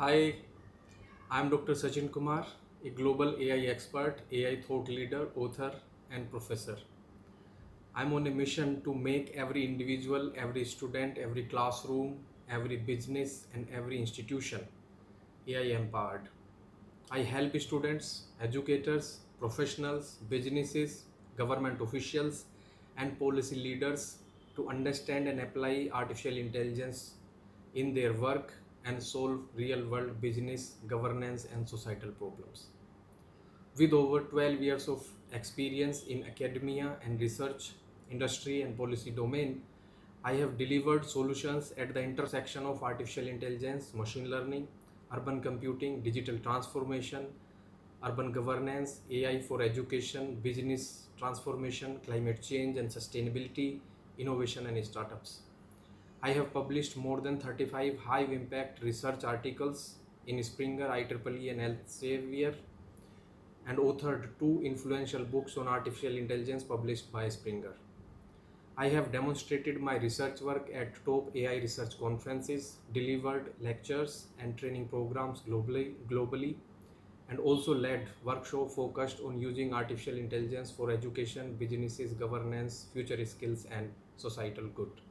Hi, I'm Dr. Sachin Kumar, a global AI expert, AI thought leader, author, and professor. I'm on a mission to make every individual, every student, every classroom, every business, and every institution AI empowered. I help students, educators, professionals, businesses, government officials, and policy leaders to understand and apply artificial intelligence in their work and solve real world business, governance, and societal problems. With over 12 years of experience in academia and research, industry, and policy domain, I have delivered solutions at the intersection of artificial intelligence, machine learning, urban computing, digital transformation, urban governance, AI for education, business transformation, climate change and sustainability, innovation, and startups. I have published more than 35 high impact research articles in Springer, IEEE, and Elsevier, and authored two influential books on artificial intelligence published by Springer. I have demonstrated my research work at top AI research conferences, delivered lectures and training programs globally, and also led workshops focused on using artificial intelligence for education, businesses, governance, future skills, and societal good.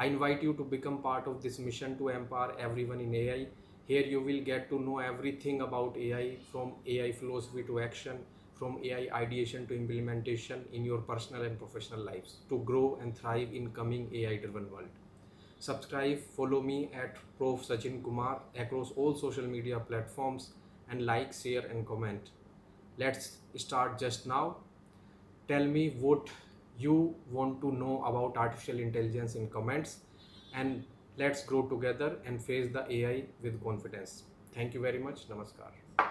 I invite you to become part of this mission to empower everyone in AI. Here you will get to know everything about AI, from AI philosophy to action, from AI ideation to implementation in your personal and professional lives to grow and thrive in coming AI driven world. Subscribe, follow me at Prof Sachin Kumar across all social media platforms, and like, share, and comment. Let's start just now. Tell me what you want to know about artificial intelligence in comments, and let's grow together and face the AI with confidence. Thank you very much. Namaskar.